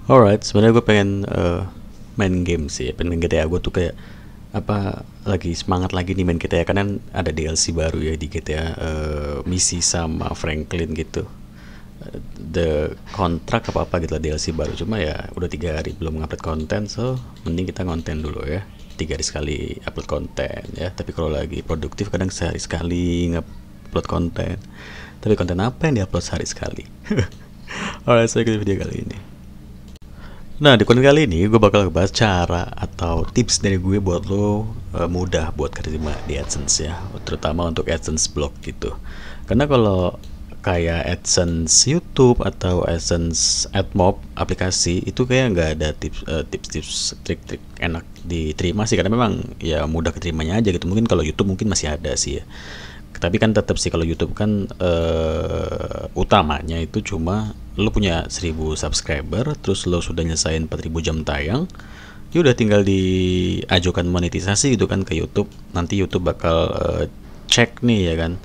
Alright, sebenarnya gue pengen main game sih, pengen main GTA. Gue tuh kayak apa lagi semangat lagi nih main GTA karena ada DLC baru ya di GTA, misi sama Franklin gitu. The kontrak apa apa gitu lah DLC baru, cuma ya udah 3 hari belum ngupload konten, so mending kita konten dulu ya. 3 hari sekali upload konten ya, tapi kalau lagi produktif kadang sehari sekali ngupload konten. Tapi konten apa yang diupload sehari sekali? Alright, saya ikuti video kali ini. Nah, di konten kali ini gue bakal ngebahas cara atau tips dari gue buat lo mudah buat keterima di AdSense ya, terutama untuk AdSense blog gitu. Karena kalau kayak AdSense YouTube atau AdSense AdMob aplikasi itu kayak nggak ada tips-tips trik-trik enak diterima sih, karena memang ya mudah keterimanya aja gitu. Mungkin kalau YouTube mungkin masih ada sih ya, tapi kan tetap sih kalau YouTube kan utamanya itu cuma lo punya 1000 subscriber, terus lo sudah nyelesain 4000 jam tayang, ya udah tinggal diajukan monetisasi gitu kan ke YouTube. Nanti YouTube bakal cek nih ya kan,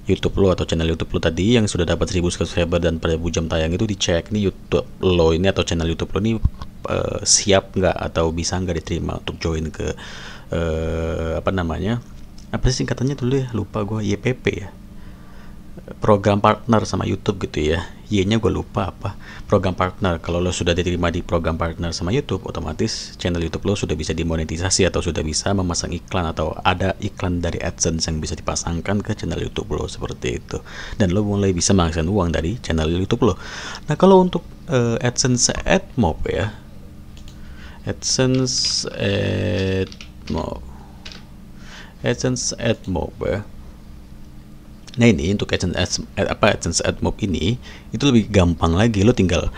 YouTube lo atau channel YouTube lo tadi yang sudah dapat 1000 subscriber dan 4000 jam tayang itu dicek nih YouTube lo ini atau channel YouTube lo ini siap nggak atau bisa nggak diterima untuk join ke apa namanya, apa sih singkatannya dulu ya, lupa gue, YPP ya, program partner sama YouTube gitu ya. Y-nya gue lupa apa, program partner. Kalau lo sudah diterima di program partner sama YouTube, otomatis channel YouTube lo sudah bisa dimonetisasi atau sudah bisa memasang iklan atau ada iklan dari AdSense yang bisa dipasangkan ke channel YouTube lo seperti itu. Dan lo mulai bisa menghasilkan uang dari channel YouTube lo. Nah, kalau untuk AdSense AdMob ya, AdSense AdMob ya. Nah, ini untuk AdSense AdMob ini itu lebih gampang lagi. Lo tinggal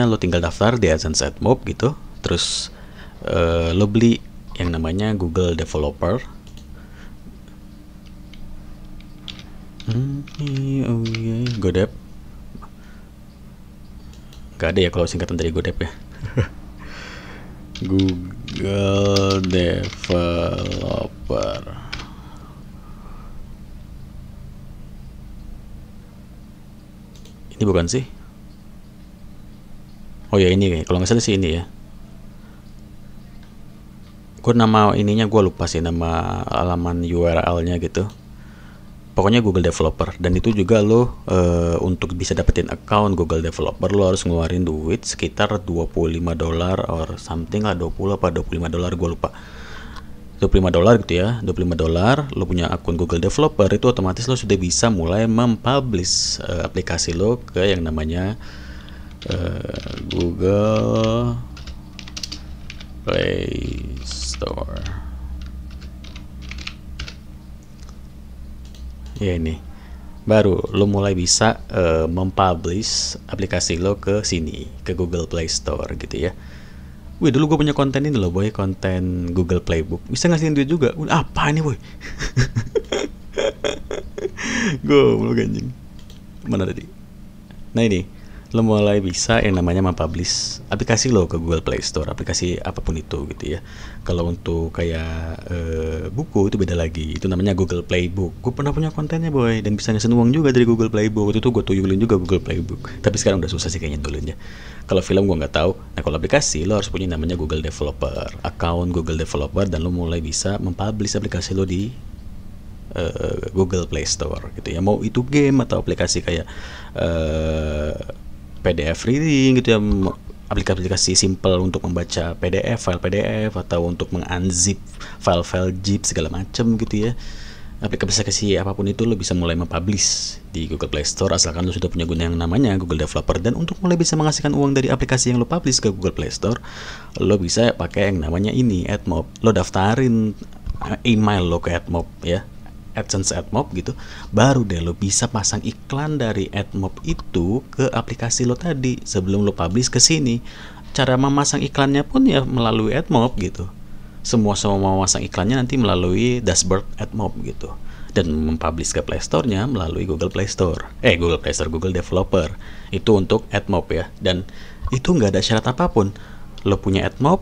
lo tinggal daftar di AdSense AdMob gitu. Terus lo beli yang namanya Google Developer. Godep. Gak ada ya kalau singkatan dari Godep ya. Google Developer. Ini bukan sih? Oh ya, ini kalau nggak salah sih ini ya. Gue nama ininya gue lupa sih, nama halaman URL-nya gitu. Pokoknya Google Developer. Dan itu juga lo untuk bisa dapetin account Google Developer lo harus ngeluarin duit sekitar $25 or something lah, 20 apa $25 gue lupa. $25 gitu ya, $25 lo punya akun Google Developer, itu otomatis lo sudah bisa mulai mempublish aplikasi lo ke yang namanya Google Play Store. Ya, ini baru lo mulai bisa mempublish aplikasi lo ke sini, ke Google Play Store gitu ya. Wih, dulu gue punya konten ini loh boy, konten Google Playbook, bisa ngasihin duit juga. Apa ini boy? Gue belum ganjing. Mana tadi? Nah, ini lo mulai bisa yang namanya mempublish aplikasi lo ke Google Play Store, aplikasi apapun itu gitu ya. Kalau untuk kayak buku itu beda lagi, itu namanya Google Playbook. Gue pernah punya kontennya boy, dan bisa ngasihin uang juga dari Google Playbook. Waktu itu gue tuyulin juga Google Playbook, tapi sekarang udah susah sih kayaknya dulunya. Kalau film gue nggak tahu. Nah, kalau aplikasi lo harus punya namanya Google Developer, account Google Developer, dan lo mulai bisa mempublish aplikasi lo di Google Play Store gitu ya. Mau itu game atau aplikasi kayak PDF reading gitu ya, aplikasi simple untuk membaca PDF, file PDF, atau untuk mengunzip file-file zip segala macam gitu ya. Aplikasi apapun itu lo bisa mulai mempublish di Google Play Store asalkan lo sudah punya guna yang namanya Google Developer. Dan untuk mulai bisa menghasilkan uang dari aplikasi yang lo publish ke Google Play Store, lo bisa pakai yang namanya ini AdMob. Lo daftarin email lo ke AdMob ya, AdSense AdMob gitu, baru deh lo bisa pasang iklan dari AdMob itu ke aplikasi lo tadi sebelum lo publish ke sini. Cara memasang iklannya pun ya melalui AdMob gitu. Semua memasang iklannya nanti melalui dashboard AdMob gitu, dan mempublish ke Play Store-nya melalui Google Play Store. Google Developer. Itu untuk AdMob ya. Dan itu nggak ada syarat apapun. Lo punya AdMob,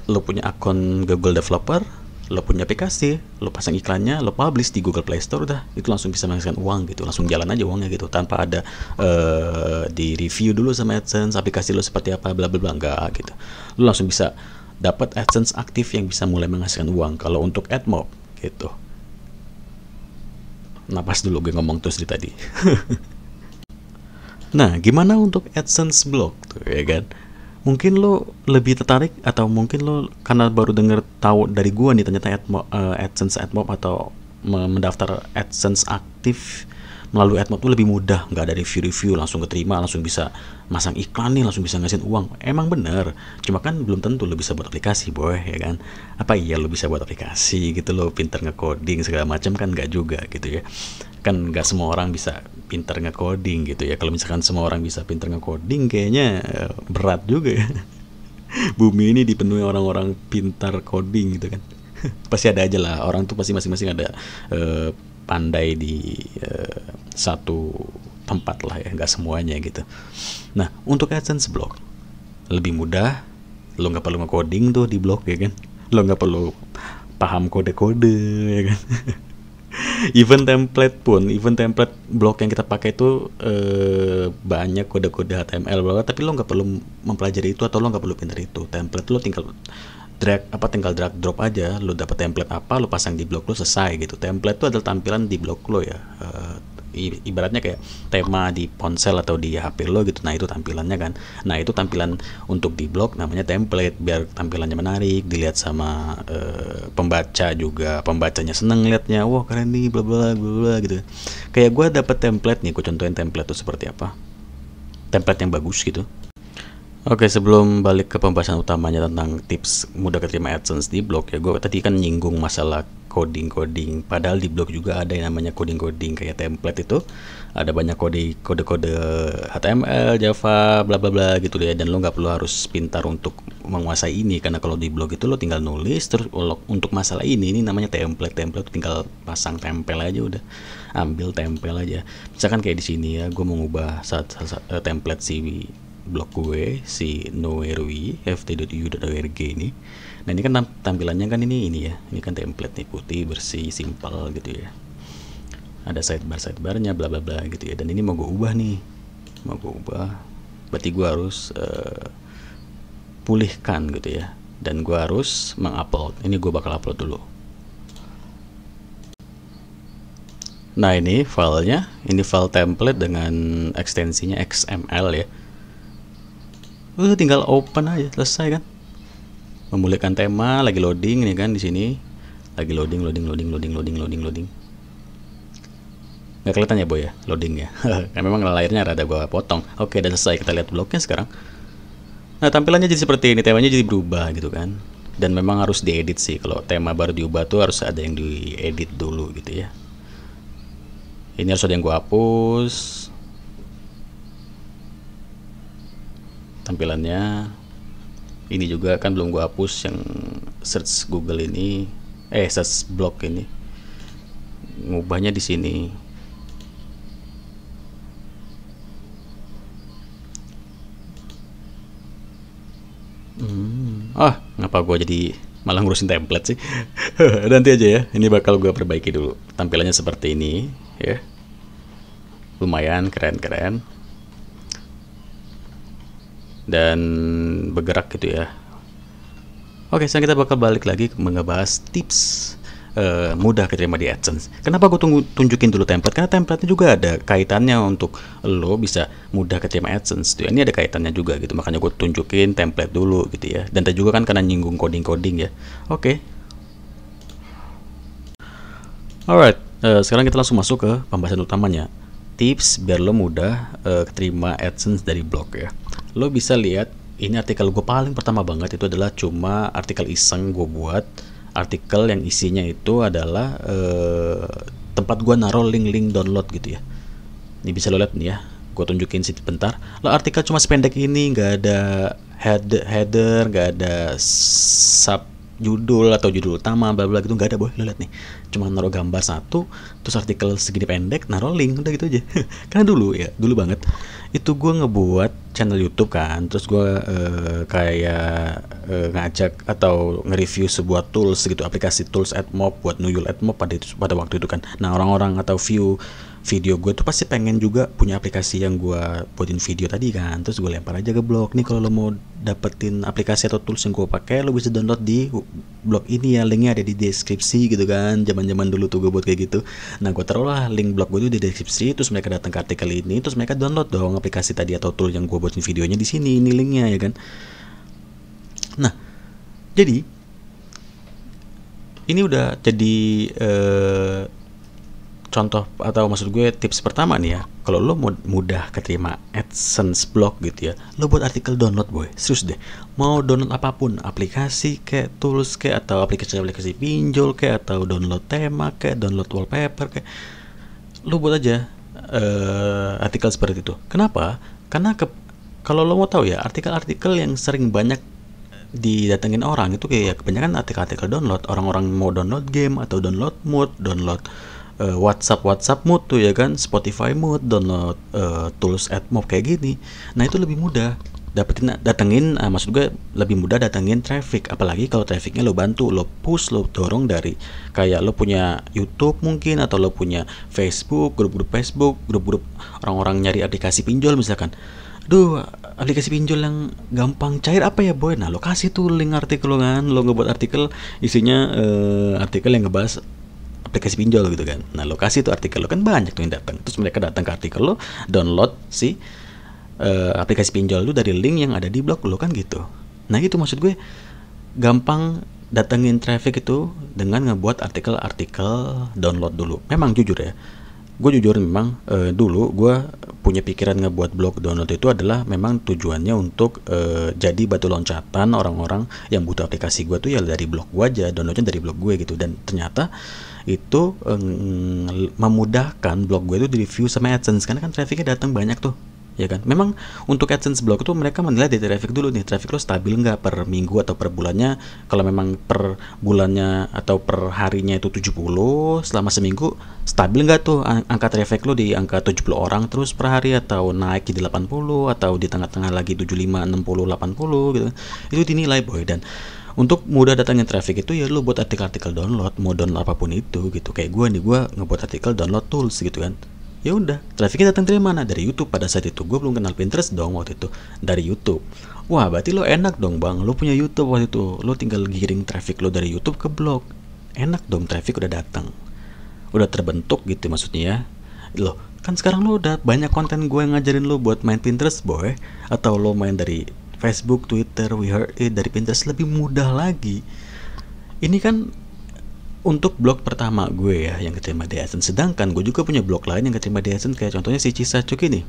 lo punya akun Google Developer, lo punya aplikasi, lo pasang iklannya, lo publish di Google Play Store, udah itu langsung bisa menghasilkan uang gitu, langsung jalan aja uangnya gitu, tanpa ada di review dulu sama AdSense aplikasi lo seperti apa bla bla bla, enggak gitu. Lo langsung bisa dapat AdSense aktif yang bisa mulai menghasilkan uang kalau untuk AdMob gitu. Napas dulu gue ngomong terus dari tadi. Nah, gimana untuk AdSense Block tuh ya kan? Mungkin lo lebih tertarik, atau mungkin lo karena baru denger tahu dari gua nih ternyata AdSense AdMob atau mendaftar AdSense aktif melalui AdMob tuh lebih mudah, nggak ada review-review, langsung keterima, langsung bisa masang iklan nih, langsung bisa ngasihin uang. Emang bener, cuma kan belum tentu lo bisa buat aplikasi boy, ya kan? Apa iya lo bisa buat aplikasi gitu, lo pinter nge-coding segala macam kan nggak juga gitu ya. Kan nggak semua orang bisa pinter nge-coding gitu ya. Kalau misalkan semua orang bisa pinter nge-coding, kayaknya berat juga ya. Bumi ini dipenuhi orang-orang pintar coding gitu kan. Pasti ada aja lah, orang tuh pasti masing-masing ada pandai di satu tempat lah ya, nggak semuanya gitu. Nah, untuk AdSense Block lebih mudah, lo nggak perlu nge-coding tuh di blog ya kan. Lo nggak perlu paham kode-kode ya kan. Even template blog yang kita pakai itu banyak kode-kode HTML bla, tapi lo nggak perlu mempelajari itu, atau lo nggak perlu pinter itu. Template lo tinggal drag drop aja, lo dapat template apa, lo pasang di blog lo, selesai gitu. Template itu adalah tampilan di blog lo ya. Ibaratnya kayak tema di ponsel atau di HP lo gitu. Nah, itu tampilannya kan. Nah, itu tampilan untuk di blog namanya template, biar tampilannya menarik dilihat sama pembaca juga. Pembacanya seneng liatnya, wah keren nih bla bla bla gitu. Kayak gue dapet template nih, gue contohin template itu seperti apa. Template yang bagus gitu. Oke, sebelum balik ke pembahasan utamanya tentang tips mudah keterima AdSense di blog ya, gue tadi kan nyinggung masalah coding. Padahal di blog juga ada yang namanya coding kayak template itu. Ada banyak kode-kode HTML, Java, bla bla bla gitu ya. Dan lo nggak perlu harus pintar untuk menguasai ini, karena kalau di blog itu lo tinggal nulis terus untuk masalah ini namanya template tinggal pasang tempel aja udah. Ambil tempel aja. Misalkan kayak di sini ya, gue mau ngubah template si blog gue, si noerwi ft.u.org ini. Nah, ini kan tampilannya kan ini ya. Ini kan template nih, putih, bersih, simple gitu ya. Ada sidebarnya bla bla bla gitu ya. Dan ini mau gue ubah nih. Berarti gue harus pulihkan gitu ya. Dan gue harus mengupload. Ini gue bakal upload dulu. Nah, ini filenya. Ini file template dengan ekstensinya XML ya. Udah tinggal open aja, selesai kan. Memulihkan tema, lagi loading nih kan di sini. Lagi loading. Nggak kelihatan ya boy ya, loading ya. Kan memang layarnya rada gua potong. Oke, udah selesai. Kita lihat blognya sekarang. Nah, tampilannya jadi seperti ini, temanya jadi berubah gitu kan. Dan memang harus diedit sih. Kalau tema baru diubah tuh harus ada yang diedit dulu gitu ya. Ini harus ada yang gua hapus. Tampilannya ini juga kan belum gua hapus yang search Google ini, search blog ini. Ngubahnya di sini. Ngapa gua jadi malah ngurusin template sih? Nanti aja ya. Ini bakal gua perbaiki dulu. Tampilannya seperti ini ya. Lumayan keren. Dan bergerak gitu ya. Oke, sekarang kita bakal balik lagi ngebahas tips mudah keterima di AdSense. Kenapa gue tunjukin dulu template? Karena template-nya juga ada kaitannya untuk lo bisa mudah keterima AdSense tuh. Ini ada kaitannya juga gitu. Makanya gue tunjukin template dulu gitu ya. Dan tadi juga kan karena nyinggung coding ya. Oke. Alright, sekarang kita langsung masuk ke pembahasan utamanya. Tips biar lo mudah keterima AdSense dari blog ya. Lo bisa lihat ini artikel gue paling pertama banget, itu adalah cuma artikel iseng gue buat. Artikel yang isinya itu adalah tempat gue naruh link download gitu ya. Ini bisa lo lihat nih ya, gue tunjukin sih bentar. Lo artikel cuma sependek ini, nggak ada header, nggak ada sub judul atau judul utama bla bla gitu, nggak ada boy. Lo lihat nih, cuma naruh gambar satu, terus artikel segini pendek, naruh link, udah gitu aja. Karena dulu banget itu gue ngebuat channel YouTube kan, terus gue kayak ngajak atau nge-review sebuah tools gitu, aplikasi tools AdMob buat nuyul AdMob pada waktu itu kan. Nah orang-orang atau view video gue tuh pasti pengen juga punya aplikasi yang gue buatin video tadi kan, terus gue lempar aja ke blog nih, kalau lo mau dapetin aplikasi atau tools yang gue pakai, lo bisa download di blog ini ya, linknya ada di deskripsi gitu kan. Zaman dulu tuh gue buat kayak gitu. Nah gue taruh lah link blog gue tuh di deskripsi, terus mereka datang ke artikel ini, terus mereka download dong aplikasi tadi atau tool yang gue buatin videonya di sini, ini linknya ya kan. Nah jadi ini udah jadi contoh atau maksud gue tips pertama nih ya, kalau lo mau mudah keterima AdSense blog gitu ya, lo buat artikel download boy, serius deh. Mau download apapun, aplikasi kayak tools kayak atau aplikasi pinjol kayak atau download tema kayak download wallpaper kayak, lo buat aja artikel seperti itu. Kenapa? Karena kalau lo mau tahu ya, artikel-artikel yang sering banyak didatengin orang itu kayak kebanyakan artikel-artikel download. Orang-orang mau download game atau download mood, download WhatsApp mood tuh ya kan, Spotify mood, download tools AdMob kayak gini. Nah itu lebih mudah datengin, maksud gue lebih mudah datengin traffic, apalagi kalau trafficnya lo bantu, lo push, lo dorong dari kayak lo punya YouTube mungkin, atau lo punya Facebook, grup-grup Facebook, grup-grup orang-orang nyari aplikasi pinjol misalkan. Aduh, aplikasi pinjol yang gampang cair apa ya boy? Nah lo kasih tuh link artikel lo kan, lo ngebuat artikel isinya artikel yang ngebahas aplikasi pinjol gitu kan. Nah lokasi tuh artikel lo kan banyak tuh yang datang, terus mereka datang ke artikel lo, download si aplikasi pinjol itu dari link yang ada di blog lo kan gitu. Nah itu maksud gue, gampang datengin traffic itu dengan ngebuat artikel-artikel download dulu. Memang jujur ya, gue jujur memang dulu gue punya pikiran ngebuat blog download itu adalah memang tujuannya untuk jadi batu loncatan orang-orang yang butuh aplikasi gue tuh ya dari blog gue aja, downloadnya dari blog gue gitu. Dan ternyata itu memudahkan blog gue itu di review sama AdSense, karena kan trafficnya datang banyak tuh ya kan. Memang untuk AdSense blog itu mereka menilai dari traffic dulu nih, traffic lo stabil nggak per minggu atau per bulannya. Kalau memang per bulannya atau per harinya itu 70, selama seminggu stabil nggak tuh angka traffic lo di angka 70 orang terus per hari, atau naik jadi 80, atau di tengah-tengah lagi 75, 60, 80 gitu. Itu dinilai boy. Dan untuk mudah datangin traffic itu ya lo buat artikel-artikel download, mau download apapun itu gitu. Kayak gue nih, gue ngebuat artikel download tools gitu kan. Ya udah, trafficnya datang dari mana? Dari YouTube. Pada saat itu gue belum kenal Pinterest dong waktu itu, dari YouTube. Wah berarti lo enak dong bang, lo punya YouTube waktu itu, lo tinggal giring traffic lo dari YouTube ke blog. Enak dong, traffic udah datang, udah terbentuk gitu maksudnya ya. Lo kan sekarang lo udah banyak konten gue yang ngajarin lo buat main Pinterest boy, atau lo main dari Facebook, Twitter, We Heard It, dari Pinterest lebih mudah lagi. Ini kan untuk blog pertama gue ya yang keterima di AdSense. Sedangkan gue juga punya blog lain yang keterima di AdSense, kayak contohnya si Cisacuk ini.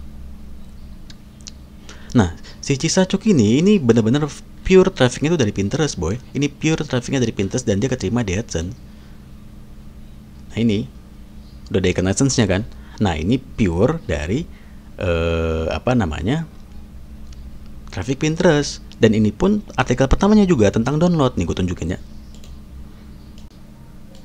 Nah si Cisacuk ini benar-benar pure trafficnya itu dari Pinterest boy. Ini pure trafficnya dari Pinterest dan dia keterima di AdSense. Nah ini udah ada ikon AdSense-nya kan. Nah ini pure dari traffic Pinterest. Dan ini pun artikel pertamanya juga tentang download. Nih gue tunjukin ya.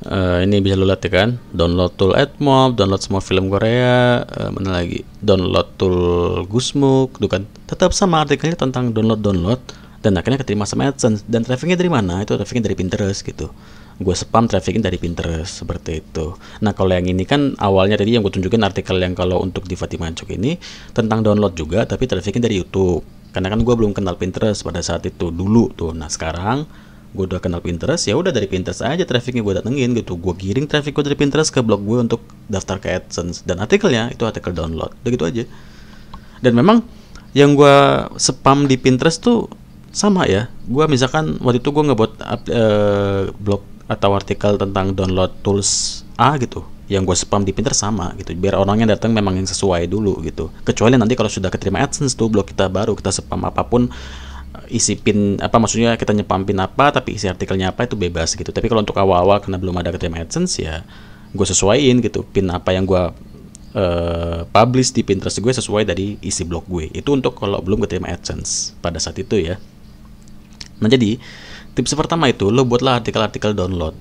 Ini bisa lo lihat ya kan, download tool AdMob, download semua film Korea, mana lagi, download tool Gusmuk, tuh kan, tetap sama artikelnya tentang download, dan akhirnya keterima sama AdSense. Dan trafficnya dari mana? Itu trafficnya dari Pinterest gitu. Gue spam trafficnya dari Pinterest seperti itu. Nah kalau yang ini kan awalnya tadi yang gue tunjukin artikel yang kalau untuk di Fatima Cuk ini tentang download juga, tapi trafficnya dari YouTube. Karena kan gue belum kenal Pinterest pada saat itu dulu tuh. Nah sekarang gue udah kenal Pinterest, ya udah dari Pinterest aja trafficnya gue datengin gitu. Gue giring traffic gue dari Pinterest ke blog gue untuk daftar ke AdSense, dan artikelnya itu artikel download, udah gitu aja. Dan memang yang gue spam di Pinterest tuh sama ya. Gue misalkan waktu itu gue ngebuat blog atau artikel tentang download tools A gitu, yang gue spam di Pinterest sama gitu, biar orangnya datang memang yang sesuai dulu gitu. Kecuali nanti kalau sudah keterima AdSense tuh blog kita, baru kita spam apapun, isi pin apa, maksudnya kita nyepam pin apa tapi isi artikelnya apa itu bebas gitu. Tapi kalau untuk awal-awal karena belum ada keterima AdSense ya gue sesuaiin gitu, pin apa yang gue publish di Pinterest gue sesuai dari isi blog gue. Itu untuk kalau belum keterima AdSense pada saat itu ya. Nah jadi tips pertama itu lo buatlah artikel-artikel download,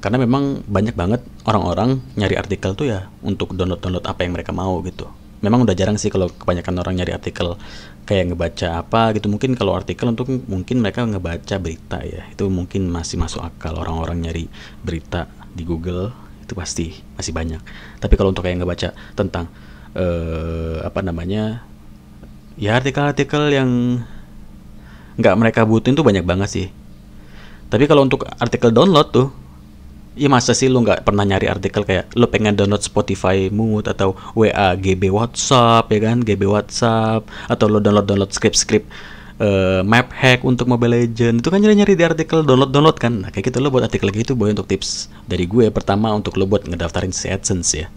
karena memang banyak banget orang-orang nyari artikel tuh ya untuk download apa yang mereka mau gitu. Memang udah jarang sih kalau kebanyakan orang nyari artikel kayak ngebaca apa gitu. Mungkin kalau artikel untuk mungkin mereka ngebaca berita ya, itu mungkin masih masuk akal. Orang-orang nyari berita di Google itu pasti masih banyak. Tapi kalau untuk kayak ngebaca tentang apa namanya, ya artikel-artikel yang nggak mereka butuhin tuh banyak banget sih. Tapi kalau untuk artikel download tuh, ya masa sih lu nggak pernah nyari artikel kayak lu pengen download Spotify Mood atau WA GB WhatsApp ya kan, GB WhatsApp, atau lu download script map hack untuk Mobile Legend, itu kan nyari-nyari di artikel download kan. Nah, kayak gitu lo buat artikel gitu boy. Untuk tips dari gue pertama untuk lo buat ngedaftarin si AdSense ya,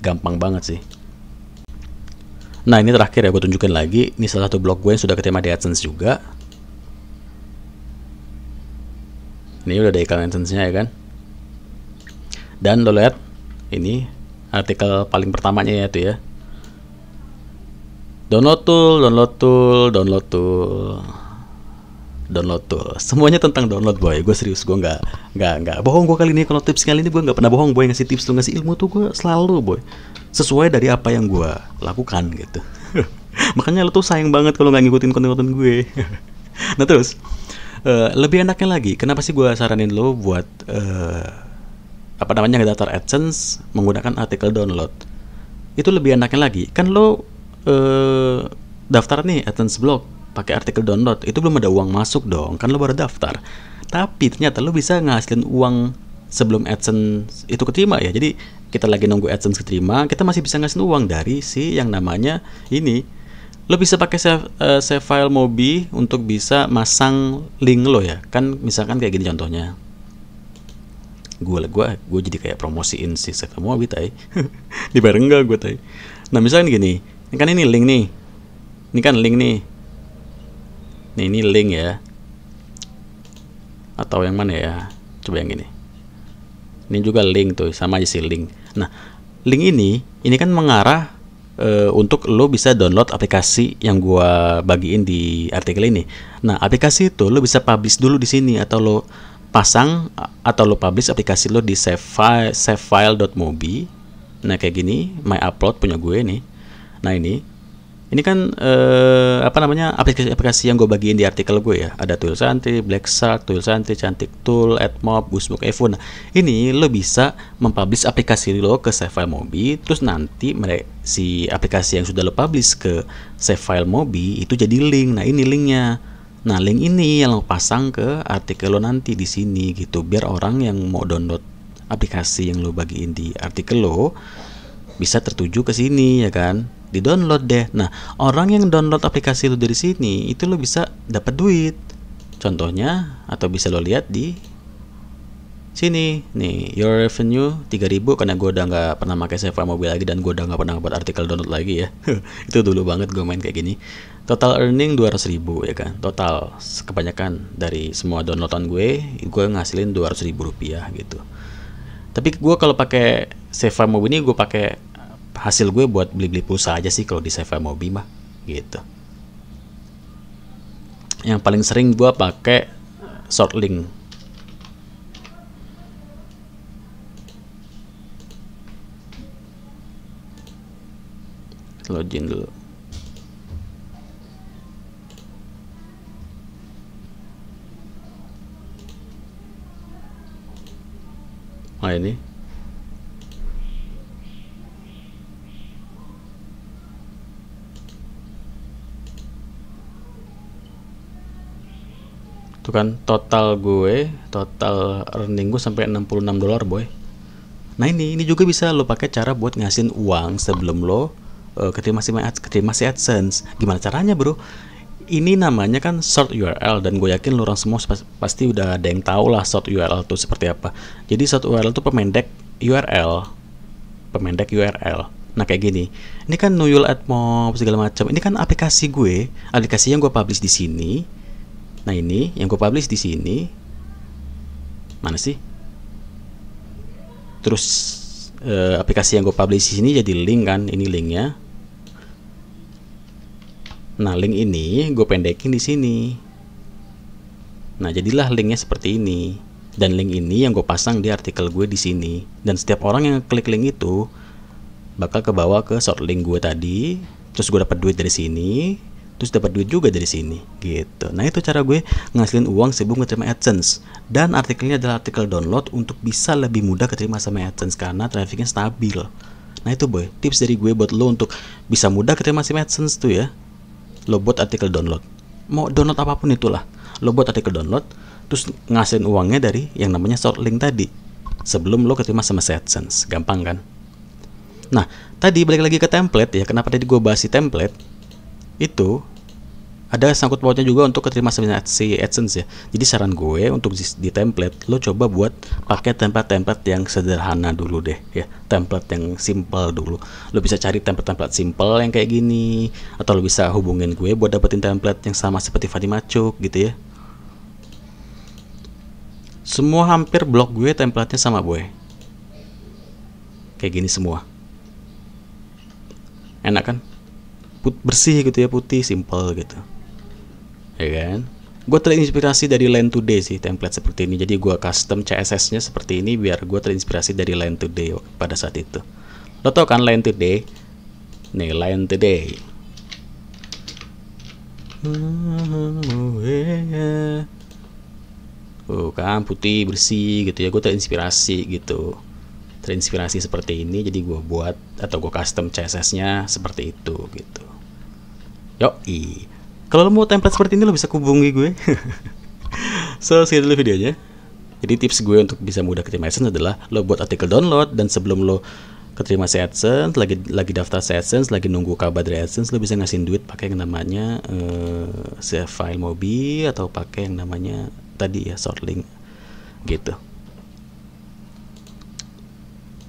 gampang banget sih. Nah ini terakhir ya gue tunjukin lagi, ini salah satu blog gue yang sudah keterima di AdSense juga. Ini udah ada iklan AdSense-nya ya kan. Dan lo lihat ini artikel paling pertamanya ya itu ya. Download tool. Semuanya tentang download boy. Gue serius, gue nggak bohong gue kali ini. Kalau tips kali ini gue nggak pernah bohong boy, ngasih tips tuh, ngasih ilmu tuh gue selalu boy sesuai dari apa yang gue lakukan gitu. Makanya lo tuh sayang banget kalau nggak ngikutin konten-konten gue. Nah terus lebih enaknya lagi, kenapa sih gue saranin lo buat apa namanya ngedaftar AdSense menggunakan artikel download? Itu lebih enaknya lagi, kan lo daftar nih AdSense blog pakai artikel download, itu belum ada uang masuk dong, kan lo baru daftar. Tapi ternyata lo bisa ngasilin uang sebelum AdSense itu keterima ya. Jadi kita lagi nunggu AdSense keterima, kita masih bisa ngasilin uang dari si yang namanya ini. Lo bisa pakai save file Mobi untuk bisa masang link lo ya. Kan misalkan kayak gini contohnya. Gue jadi kayak promosiin si save file Mobi tay. Dibayar enggak gue tay. Nah misalkan gini, ini kan ini link nih. Ini kan link nih. Nih ini link ya. Atau yang mana ya? Coba yang ini. Ini juga link tuh, sama aja sih link. Nah, link ini kan mengarah untuk lo bisa download aplikasi yang gua bagiin di artikel ini. Nah, aplikasi itu lo bisa publish dulu di sini, atau lo pasang atau lo publish aplikasi lo di savefile.mobi. Nah, kayak gini, my upload punya gue nih. Nah, ini kan apa namanya, aplikasi yang gue bagiin di artikel gue ya. Ada Tool Santri, Black Shark, Tool Santri, Cantik Tool, AdMob, Boostbook Evo. Nah, ini lo bisa mempublish aplikasi lo ke Save File Mobi, terus nanti si aplikasi yang sudah lo publish ke Save File Mobi itu jadi link. Nah, ini linknya. Nah, link ini yang lo pasang ke artikel lo nanti di sini gitu, biar orang yang mau download aplikasi yang lo bagiin di artikel lo bisa tertuju ke sini ya kan. Di-download deh. Nah, orang yang download aplikasi lo dari sini itu lo bisa dapat duit. Contohnya, atau bisa lo lihat di sini nih, your revenue 3.000, karena gue udah nggak pernah pakai Save File Mobi lagi dan gue udah nggak pernah buat artikel download lagi ya. Itu dulu banget gue main kayak gini. Total earning 200.000 ya kan. Total kebanyakan dari semua downloadan gue ngasilin 200.000 rupiah gitu. Tapi gue kalau pakai Save File Mobi ini, gue pakai hasil gue buat beli-beli pulsa aja sih kalau di Save File Mobi mah gitu. Yang paling sering gue pakai short link. Login dulu. Nah ini tuh kan total earning gue sampai $66 boy. Nah ini juga bisa lo pakai cara buat ngasihin uang sebelum lo keterima si AdSense. Gimana caranya bro? Ini namanya kan short URL, dan gue yakin lo orang semua pasti udah ada yang tahu lah short URL itu seperti apa. Jadi short URL itu pemendek URL. Nah kayak gini, ini kan Nuyul, AdMob segala macam. Ini kan aplikasi yang gue publish di sini. Nah ini yang gue publish di sini, mana sih? Terus aplikasi yang gue publish di sini jadi link kan, ini linknya. Nah link ini gue pendekin di sini. Nah jadilah linknya seperti ini. Dan link ini yang gue pasang di artikel gue di sini. Dan setiap orang yang klik link itu bakal kebawa ke short link gue tadi. Terus gue dapat duit dari sini. terus dapat duit juga dari sini gitu. Nah itu cara gue ngasilin uang sebelum keterima AdSense, dan artikelnya adalah artikel download untuk bisa lebih mudah keterima sama AdSense karena trafficnya stabil. Nah itu boy, tips dari gue buat lo untuk bisa mudah keterima sama AdSense tuh ya, lo buat artikel download, mau download apapun itulah, lo buat artikel download terus ngasilin uangnya dari yang namanya short link tadi sebelum lo keterima sama AdSense. Gampang kan? Nah tadi balik lagi ke template ya, kenapa tadi gue bahas si template itu ada sangkut pautnya juga untuk keterima sama si AdSense ya. Jadi saran gue untuk di template lo coba buat pakai template-template yang sederhana dulu deh ya, template yang simple dulu. Lo bisa cari template-template simple yang kayak gini, atau lo bisa hubungin gue buat dapetin template yang sama seperti Fatima Cuk gitu ya. Semua hampir blog gue templatenya sama boy, kayak gini semua. Enak kan? Bersih gitu ya, putih, simple gitu ya kan. Gue terinspirasi dari Land Today sih template seperti ini, jadi gue custom CSS nya seperti ini biar gue terinspirasi dari Land Today pada saat itu. Lo tau kan Land Today? Nih Land Today. Kan putih bersih gitu ya, gue terinspirasi gitu, terinspirasi seperti ini, jadi gue buat atau gue custom CSS nya seperti itu gitu. Yoi, kalau lo mau template seperti ini lo bisa hubungi gue. So segitu dulu videonya. Jadi tips gue untuk bisa mudah keterima AdSense adalah lo buat artikel download, dan sebelum lo keterima AdSense, lagi daftar AdSense, lagi nunggu kabar dari AdSense, lo bisa ngasihin duit pakai yang namanya save file Mobi atau pakai yang namanya tadi ya short link gitu.